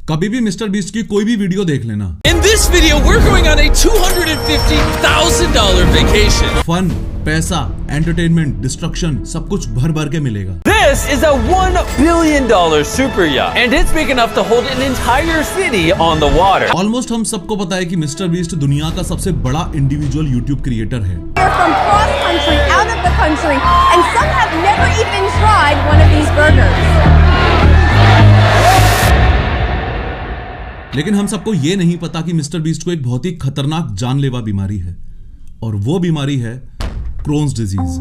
कभी भी mister beast की कोई भी वीडियो देख लेना। In this video, we're going on a $250,000 vacation. Fun, पैसा, एंटरटेनमेंट, डिस्ट्रक्शन सब कुछ भर भर के मिलेगा। This is a $1 billion super yacht, and it's big enough to hold an entire city on the water. Almost हम सबको पता है कि मिस्टर बीस्ट दुनिया का सबसे बड़ा इंडिविजुअल यूट्यूब क्रिएटर है। From cross country, out of the country, and some have never even tried one of these burgers. लेकिन हम सबको ये नहीं पता कि मिस्टर बीस्ट को एक बहुत ही खतरनाक जानलेवा बीमारी है, और वो बीमारी है Crohn's disease.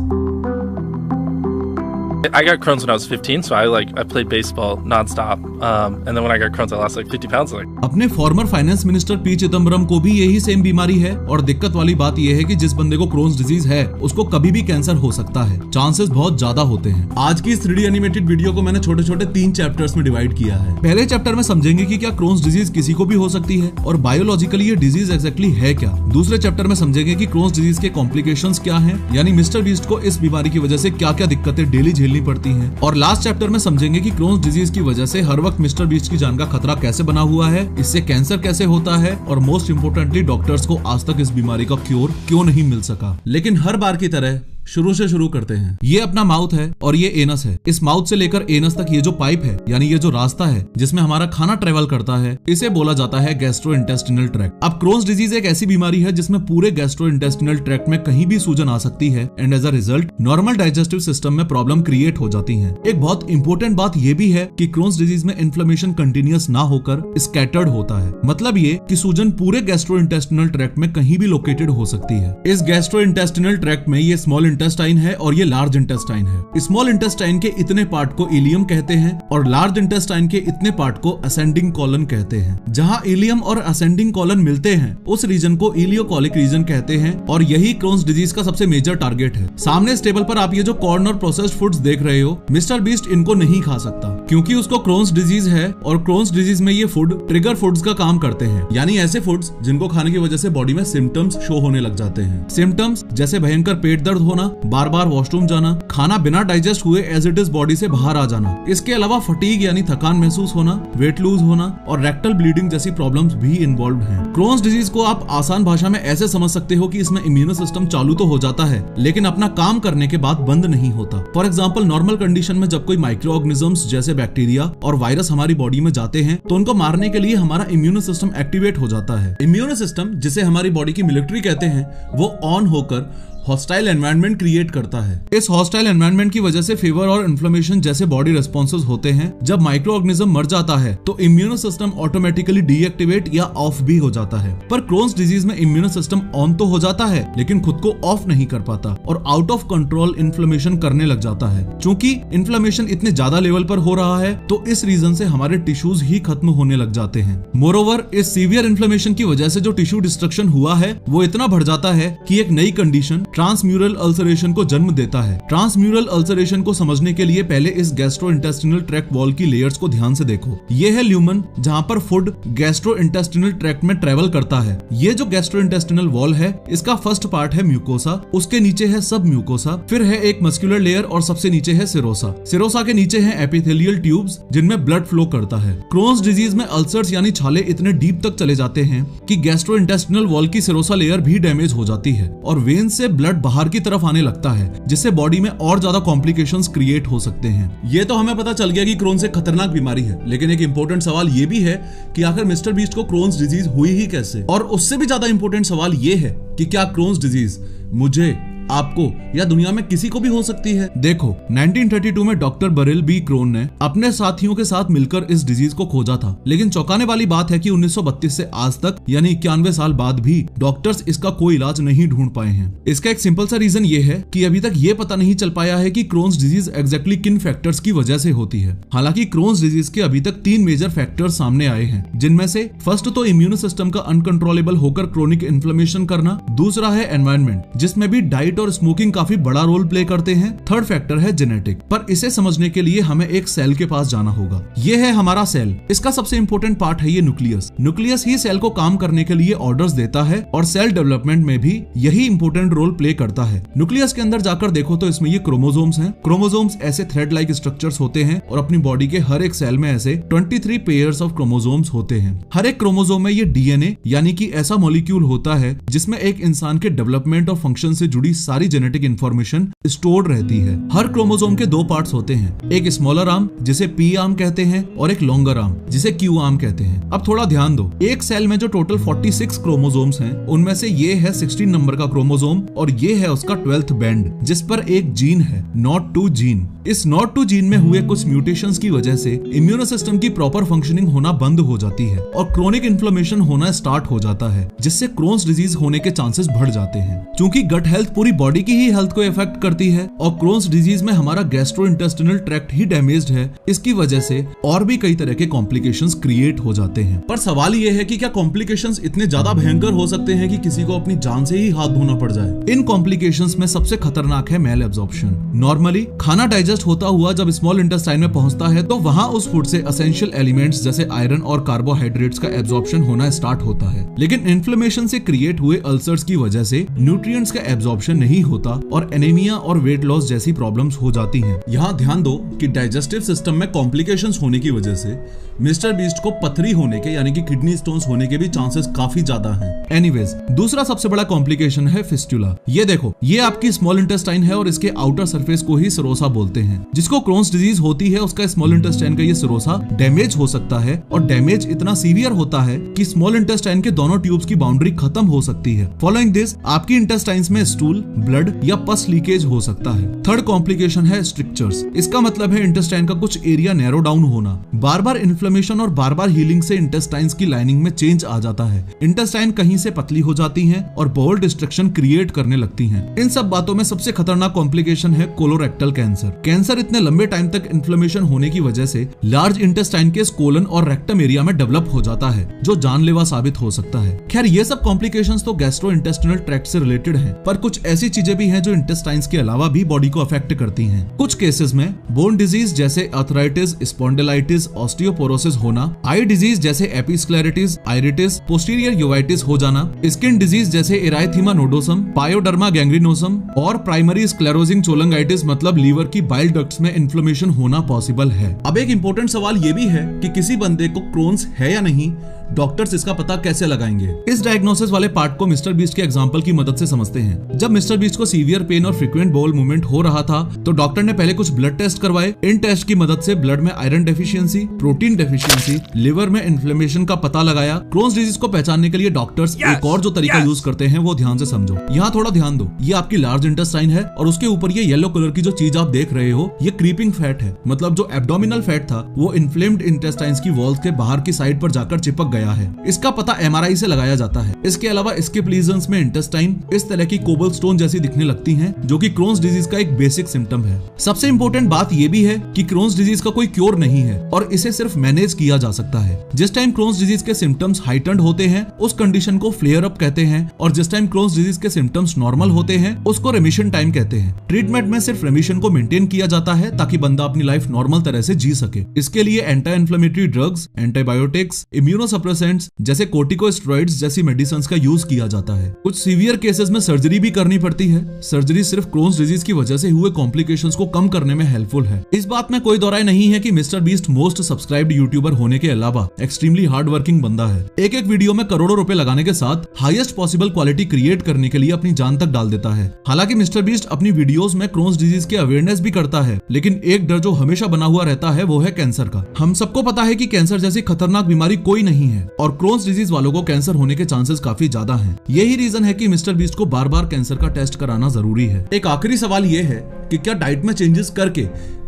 I got Crohn's when I was 15, so I played baseball nonstop, and then when I got Crohn's, I lost like 50 pounds. अपने former finance minister P Chidambaram को भी यही सेम बीमारी है, और दिक्कत वाली बात यह है कि जिस बंदे को क्रोन्स डिजीज है उसको कभी भी कैंसर हो सकता है, चांसेस बहुत ज्यादा होते हैं। आज की इस 3D एनिमेटेड वीडियो को मैंने छोटे छोटे 3 चैप्टर्स में डिवाइड किया है। पहले चैप्टर में समझेंगे कि क्या क्रोन्स डिजीज किसी को भी हो सकती है और बायोलॉजिकली ये डिजीज एग्जैक्टली है क्या। दूसरे चैप्टर में समझेंगे कि क्रोन्स डिजीज के कॉम्प्लिकेशंस क्या हैं, यानी मिस्टर बीस्ट को इस बीमारी की वजह से क्या क्या दिक्कतें डेली झेलनी पड़ती हैं। और लास्ट चैप्टर में समझेंगे कि क्रोन्स डिजीज की वजह से हर वक्त मिस्टर बीस्ट की जान का खतरा कैसे बना हुआ है, इससे कैंसर कैसे होता है, और मोस्ट इंपोर्टेंटली डॉक्टर्स को आज तक इस बीमारी का क्योर क्यों नहीं मिल सका। लेकिन हर बार की तरह शुरू से शुरू करते हैं। ये अपना माउथ है और ये एनस है। इस माउथ से लेकर एनस तक ये जो पाइप है, यानी ये जो रास्ता है जिसमें हमारा खाना ट्रेवल करता है, इसे बोला जाता है गैस्ट्रोइंटेस्टिनल ट्रैक्ट। अब क्रोन्स डिजीज एक ऐसी बीमारी है जिसमें पूरे गैस्ट्रोइंटेस्टिनल ट्रैक्ट में कहीं भी सूजन आ सकती है, and as a result normal digestive system में प्रॉब्लम क्रिएट हो जाती है। एक बहुत इंपॉर्टेंट बात ये भी है कि क्रोन्स डिजीज में इन्फ्लेमेशन कंटिन्यूअस ना होकर स्कैटर्ड होता है। मतलब ये कि सूजन पूरे गैस्ट्रोइंटेस्टिनल ट्रैक्ट में कहीं भी लोकेटेड हो सकती है। इस गैस्ट्रोइंटेस्टिनल ट्रैक्ट में ये स्मॉल इंटेस्टाइन है और ये लार्ज इंटेस्टाइन है। स्मॉल इंटेस्टाइन के इतने पार्ट को इलियम कहते हैं और लार्ज इंटेस्टाइन के इतने पार्ट को असेंडिंग कॉलन कहते हैं। जहां इलियम और असेंडिंग कॉलन मिलते हैं उस रीजन को इलियोकोलिक रीजन कहते हैं, और यही क्रोन्स डिजीज का सबसे मेजर टारगेट है। सामने इस टेबल पर आप ये जो कॉर्न और प्रोसेस्ड फूड्स देख रहे हो, मिस्टर बीस्ट इनको नहीं खा सकता क्योंकि उसको क्रोन्स डिजीज है, और क्रोन्स डिजीज में ये फूड ट्रिगर फूड्स का काम करते हैं, यानी ऐसे फूड्स जिनको खाने की वजह से बॉडी में सिम्टम्स शो होने लग जाते हैं। सिम्टम्स जैसे भयंकर पेट दर्द होना, बार बार वॉशरूम जाना, खाना बिना डाइजेस्ट हुए एज इट इज बॉडी से बाहर आ जाना, इसके अलावा फटीग यानी थकान महसूस होना, वेट लूज होना और रेक्टल ब्लीडिंग जैसी प्रॉब्लम्स भी इन्वॉल्व हैं। क्रोन्स डिजीज को आप आसान भाषा में ऐसे समझ सकते हो कि इसमें इम्यूनो सिस्टम चालू तो हो जाता है लेकिन अपना काम करने के बाद बंद नहीं होता। फॉर एग्जाम्पल नॉर्मल कंडीशन में जब कोई माइक्रो ऑर्गेनिजम्स जैसे बैक्टीरिया और वायरस हमारी बॉडी में जाते हैं तो उनको मारने के लिए हमारा इम्यूनो सिस्टम एक्टिवेट हो जाता है। इम्यूनो सिस्टम जिसे हमारी बॉडी की मिलिट्री कहते हैं वो ऑन होकर हॉस्टाइल एनवायरनमेंट क्रिएट करता है। इस हॉस्टाइल एनवायरनमेंट की वजह से फीवर और इन्फ्लेमेशन जैसे बॉडी रिस्पॉन्सेज होते हैं। जब माइक्रो ऑर्गेनिज्म मर जाता है तो इम्यूनो सिस्टम ऑटोमेटिकली डीएक्टिवेट या ऑफ भी हो जाता है। पर क्रोन्स डिजीज में इम्यूनो सिस्टम ऑन तो हो जाता है लेकिन खुद को ऑफ नहीं कर पाता और आउट ऑफ कंट्रोल इन्फ्लेमेशन करने लग जाता है। चूंकि इन्फ्लेमेशन इतने ज्यादा लेवल पर हो रहा है तो इस रीजन से हमारे टिश्यूज ही खत्म होने लग जाते हैं। मोरोवर इस सीवियर इन्फ्लेमेशन की वजह से जो टिश्यू डिस्ट्रक्शन हुआ है वो इतना बढ़ जाता है कि एक नई कंडीशन ट्रांसम्यूरल अल्सरेशन को जन्म देता है। ट्रांसम्यूरल अल्सरेशन को समझने के लिए पहले इस गैस्ट्रोइंटेस्टिनल ट्रैक्ट वॉल की लेयर्स को ध्यान से देखो। ये है ल्यूमन जहां पर फूड गैस्ट्रोइंटेस्टिनल ट्रैक्ट में ट्रेवल करता है। ये जो गैस्ट्रोइंटेस्टिनल वॉल है इसका फर्स्ट पार्ट है म्यूकोसा, उसके नीचे है सब म्यूकोसा, फिर है एक मस्कुलर लेयर और सबसे नीचे है सिरोसा। सिरोसा के नीचे है एपिथेलियल ट्यूब्स जिनमें ब्लड फ्लो करता है। क्रोन्स डिजीज में अल्सर्स यानी छाले इतने डीप तक चले जाते हैं कि गैस्ट्रोइंटेस्टिनल वॉल की सिरोसा लेयर भी डैमेज हो जाती है और वेन से ब्लड बाहर की तरफ आने लगता है जिससे बॉडी में और ज्यादा कॉम्प्लिकेशंस क्रिएट हो सकते हैं। ये तो हमें पता चल गया कि क्रोन्स एक खतरनाक बीमारी है, लेकिन एक इंपॉर्टेंट सवाल ये भी है कि आखिर मिस्टर बीस्ट को क्रोन्स डिजीज हुई ही कैसे। और उससे भी ज्यादा इंपॉर्टेंट सवाल ये है कि क्या क्रोन्स डिजीज मुझे, आपको या दुनिया में किसी को भी हो सकती है। देखो 1932 में डॉक्टर बरिल बी क्रोन ने अपने साथियों के साथ मिलकर इस डिजीज को खोजा था, लेकिन चौंकाने वाली बात है कि 1932 से आज तक यानी 91 साल बाद भी डॉक्टर्स इसका कोई इलाज नहीं ढूंढ पाए हैं। इसका एक सिंपल सा रीजन ये है कि अभी तक ये पता नहीं चल पाया है कि क्रोन्स डिजीज एग्जैक्टली किन फैक्टर्स की वजह से होती है। हालांकि क्रोन्स डिजीज के अभी तक 3 मेजर फैक्टर्स सामने आए हैं, जिनमें से फर्स्ट तो इम्यूनो सिस्टम का अनकंट्रोलेबल होकर क्रोनिक इन्फ्लेमेशन करना, दूसरा है एनवायरनमेंट जिसमें भी डाइट और स्मोकिंग काफी बड़ा रोल प्ले करते हैं। थर्ड फैक्टर है जेनेटिक, पर इसे समझने के लिए हमें एक सेल के पास जाना होगा। ये है हमारा सेल। इसका सबसे इंपॉर्टेंट पार्ट है ये न्यूक्लियस। न्यूक्लियस ही सेल को काम करने के लिए ऑर्डर्स देता है और सेल डेवलपमेंट में भी यही इंपॉर्टेंट रोल प्ले करता है। न्यूक्लियस के अंदर जाकर देखो तो इसमें ये क्रोमोसोम्स हैं। क्रोमोसोम्स ऐसे थ्रेड लाइक स्ट्रक्चर्स होते हैं और अपनी बॉडी के हर एक सेल में ऐसे 23 पेयर्स ऑफ क्रोमोसोम्स होते हैं। हर एक क्रोमोसोम में ये डीएनए यानी कि ऐसा मॉलिक्यूल होता है जिसमें एक इंसान के डेवलपमेंट और फंक्शन से जुड़ी सारी जेनेटिक इंफॉर्मेशन स्टोर्ड रहती है। हर क्रोमोसोम के दो पार्ट्स होते हैं, एक स्मॉलर आर्म जिसे पी आर्म कहते हैं और एक लॉन्गर आर्म जिसे क्यू आर्म कहते हैं। अब थोड़ा ध्यान दो, एक सेल में जो टोटल 46 क्रोमोसोम्स हैं उनमें से ये है 16 नंबर का क्रोमोसोम और ये है उसका 12th बैंड जिस पर एक जीन है, NOT2 जीन। इस NOT2 जीन में हुए कुछ म्यूटेशंस की वजह से इम्यूनो सिस्टम की प्रॉपर फंक्शनिंग होना बंद हो जाती है और क्रोनिक इन्फ्लेमेशन होना स्टार्ट हो जाता है, जिससे क्रोन्स डिजीज होने के चांसेस बढ़ जाते हैं। क्योंकि गट हेल्थ पूरी बॉडी की ही हेल्थ को इफेक्ट करती है और क्रोन्स डिजीज में हमारा गैस्ट्रोइंटेस्टिनल ट्रैक्ट ही डैमेज्ड है, इसकी वजह से और भी कई तरह के कॉम्प्लिकेशंस क्रिएट हो जाते हैं। पर सवाल ये है कि क्या कॉम्प्लिकेशंस इतने ज्यादा भयंकर हो सकते हैं कि किसी को अपनी जान से ही हाथ धोना पड़ जाए? इन कॉम्प्लिकेशंस में सबसे खतरनाक है मेल एब्जॉर्प्शन। नॉर्मली खाना डाइजेस्ट होता हुआ जब स्मॉल इंटेस्टाइन में पहुंचता है तो वहां उस फूड से एसेंशियल एलिमेंट्स जैसे आयरन और कार्बोहाइड्रेट्स का एब्जॉर्प्शन होना स्टार्ट होता है, लेकिन इन्फ्लेमेशन से क्रिएट हुए अल्सर्स की वजह से न्यूट्रिएंट्स का एब्जॉर्प्शन नहीं होता और एनीमिया और वेट लॉस जैसी प्रॉब्लम्स हो जाती हैं। यहाँ ध्यान दो कि डाइजेस्टिव सिस्टम में कॉम्प्लिकेशंस होने की वजह से मिस्टर बीस्ट को पथरी होने के यानी कि किडनी स्टोन्स होने के भी चांसेस काफी ज्यादा हैं। एनीवेज, दूसरा सबसे बड़ा कॉम्प्लिकेशन है फिस्टुला। ये देखो, ये आपकी स्मॉल इंटेस्टाइन है और इसके आउटर सरफेस को ही सिरोसा बोलते हैं। जिसको क्रोन्स डिजीज होती है उसका स्मॉल इंटेस्टाइन का ये सिरोसा डैमेज हो सकता है और डैमेज इतना सीवियर होता है कि स्मॉल इंटेस्टाइन के दोनों ट्यूब्स की बाउंड्री खत्म हो सकती है। फॉलोइंग दिस आपकी इंटेस्टाइन्स में स्टूल, ब्लड या पस लीकेज हो सकता है। थर्ड कॉम्प्लिकेशन है स्ट्रिक्चर्स। इसका मतलब है इंटेस्टाइन का कुछ एरिया नैरो डाउन होना। बार बार इन्फ्लेमेशन और बार बार हीलिंग से इंटेस्टाइन्स की लाइनिंग में चेंज आ जाता है। इंटेस्टाइन कहीं से पतली हो जाती हैं और बाउल डिस्ट्रक्शन क्रिएट करने लगती हैं। इन सब बातों में सबसे खतरनाक कॉम्प्लिकेशन है कोलोरेक्टल कैंसर। कैंसर इतने लंबे टाइम तक इन्फ्लेमेशन होने की वजह से लार्ज इंटेस्टाइन के कोलन और रेक्टम एरिया में डेवलप हो जाता है जो जानलेवा साबित हो सकता है। खैर ये सब कॉम्प्लिकेशंस तो गैस्ट्रोइंटेस्टिनल ट्रैक्ट से रिलेटेड हैं, पर कुछ ऐसी चीजें भी हैं जो इंटेस्टाइन्स के अलावा भी बॉडी को अफेक्ट करती हैं। कुछ केसेस में बोन डिजीज जैसे आर्थराइटिस, स्पॉन्डिलाइटिस, ऑस्टियोपोरोसिस होना, आई डिजीज जैसे एपिस्क्लेरिटिस, आइरिटिस, पोस्टीरियर यूवाइटिस हो जाना, स्किन डिजीज जैसे एराइथीमा नोडोसम, पायोडर्मा गैंग्रीनोसम और प्राइमरी स्क्लेरोजिंग चोलंगाइटिस मतलब लीवर की बाइल डक्ट्स में इन्फ्लेमेशन होना पॉसिबल है। अब एक इंपॉर्टेंट सवाल ये भी है कि किसी बंदे को क्रोन्स है या नहीं, डॉक्टर्स इसका पता कैसे लगाएंगे? इस डायग्नोसिस वाले पार्ट को मिस्टर बीस्ट के एग्जांपल की मदद से समझते हैं। जब मिस्टर बीस्ट को सीवियर पेन और फ्रीक्वेंट बाउल मूवमेंट हो रहा था तो डॉक्टर ने पहले कुछ ब्लड टेस्ट करवाए। इन टेस्ट की मदद से ब्लड में iron deficiency, protein deficiency, liver में इन्फ्लेमेशन का पता लगाया। क्रोन्स डिजीज को पहचानने के लिए डॉक्टर्स एक और जो तरीका यूज करते हैं वो ध्यान से समझो। यहाँ थोड़ा ध्यान दो, ये आपकी लार्ज इंटेस्टाइन है और उसके ऊपर ये येलो कलर की जो चीज आप देख रहे हो ये क्रीपिंग फैट है। मतलब जो एब्डोमिनल फैट था वो इन्फ्लेम्ड इंटेस्टाइन्स की वॉल्स के बाहर की साइड पर जाकर चिपक गया है। इसका पता एमआरआई से लगाया जाता है। इसके अलावा स्किप लीजन्स में इंटेस्टाइन इस तरह की कोबल स्टोन जैसी दिखने लगती हैं, जो कि क्रोन्स डिजीज का एक बेसिक सिम्टम है। सबसे इंपॉर्टेंट बात ये भी है कि क्रोन्स डिजीज का कोई क्योर नहीं है और इसे सिर्फ मैनेज किया जा सकता है। जिस टाइम क्रोन्स डिजीज के सिम्टम्स हाइटन्ड होते हैं उस कंडीशन को फ्लेयर अप कहते हैं और जिस टाइम क्रोन्स डिजीज के सिम्टम्स नॉर्मल होते हैं उसको रेमिशन टाइम कहते हैं। ट्रीटमेंट में सिर्फ रेमिशन को मेंटेन किया जाता है ताकि बंदा अपनी लाइफ नॉर्मल तरह से जी सके। इसके लिए anti inflammatory drugs, antibiotics, immunosuppressants जैसे कोर्टिकोस्टेरॉइड्स जैसी मेडिसिन्स का यूज किया जाता है। कुछ सीवियर केसेस में सर्जरी भी करनी पड़ती है। सर्जरी सिर्फ क्रोन्स डिजीज की वजह से हुए कॉम्प्लिकेशंस को कम करने में हेल्पफुल है। इस बात में कोई दो राय नहीं है कि mister beast most subscribed YouTuber होने के अलावा एक्सट्रीमली हार्ड वर्किंग बंदा है। एक एक वीडियो में करोड़ों रुपए लगाने के साथ हाईएस्ट पॉसिबल क्वालिटी क्रिएट करने के लिए अपनी जान तक डाल देता है। हालांकि मिस्टर बीस्ट अपनी वीडियोस में क्रोन्स डिजीज के अवेयरनेस भी करता है, लेकिन एक डर जो हमेशा बना हुआ रहता है वो है कैंसर का। हम सबको पता है कि कैंसर जैसी खतरनाक बीमारी कोई नहीं है और क्रोन्स डिजीज वालों को कैंसर होने के चांसेस काफी ज्यादा हैं। यही रीजन है कि मिस्टर बीस्ट को बार बार कैंसर का टेस्ट कराना जरूरी है। एक आखिरी सवाल ये है कि क्या डाइट में चेंजेस करके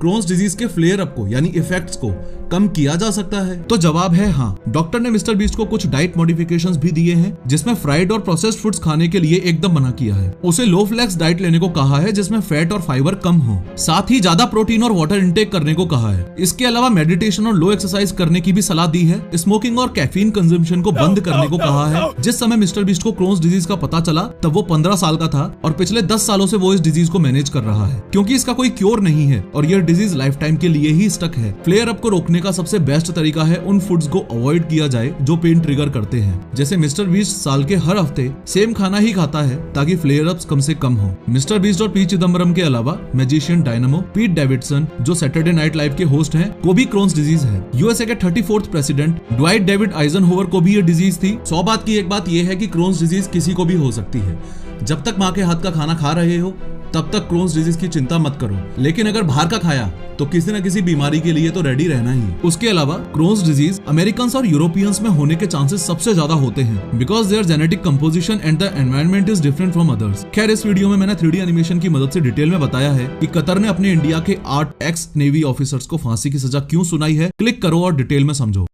क्रोन्स डिजीज के फ्लेयर अप को यानी इफेक्ट्स को कम किया जा सकता है? तो जवाब है हाँ। डॉक्टर ने मिस्टर बीस्ट को कुछ डाइट मॉडिफिकेशंस भी दिए हैं, जिसमें फ्राइड और प्रोसेस्ड फूड्स खाने के लिए एकदम मना किया है। उसे लो फ्लेक्स डाइट लेने को कहा है, जिसमें फैट और फाइबर कम हो। साथ ही ज्यादा प्रोटीन और वाटर इंटेक करने को कहा है। इसके अलावा मेडिटेशन और लो एक्सरसाइज करने की भी सलाह दी है। स्मोकिंग और कैफीन कंजम्पशन को बंद करने को कहा है। जिस समय मिस्टर बीस्ट को क्रोन्स डिजीज का पता चला तब वो 15 साल का था और पिछले 10 सालों से वो इस डिजीज को मैनेज कर रहा है, क्योंकि इसका कोई क्योर नहीं है और यह डिजीज लाइफ टाइम के लिए ही स्टक है। फ्लेयर अप को रोकने का सबसे बेस्ट तरीका है उन फूड्स को अवॉइड किया जाए जो पेन ट्रिगर करते हैं। जैसे मिस्टर बीस्ट साल के हर हफ्ते सेम खाना ही खाता है ताकि फ्लेयर अप्स कम से कम हो। मिस्टर बीस्ट और पी चिदम्बरम के अलावा मैजिशियन डायनामो पीट डेविडसन, जो सैटरडे नाइट लाइव के होस्ट हैं, को भी क्रोन्स डिजीज है। यूएसए के 34th प्रेसिडेंट ड्वाइट डेविड आइजनहोवर को भी ये डिजीज थी। 100 बात की एक बात यह है कि क्रोन्स डिजीज किसी को भी हो सकती है। जब तक माँ के हाथ का खाना खा रहे हो तब तक क्रोन्स डिजीज की चिंता मत करो, लेकिन अगर बाहर का खाया तो किसी न किसी बीमारी के लिए तो रेडी रहना ही। उसके अलावा क्रोन्स डिजीज अमेरिकन और यूरोपियंस में होने के चांसेस सबसे ज्यादा होते हैं, because there genetic composition and the environment is different from others. खैर, इस वीडियो में मैंने 3D एनिमेशन की मदद से डिटेल में बताया है कि कतर ने अपने इंडिया के 8 एक्स नेवी ऑफिसर्स को फांसी की सजा क्यों सुनाई है। क्लिक करो और डिटेल में समझो।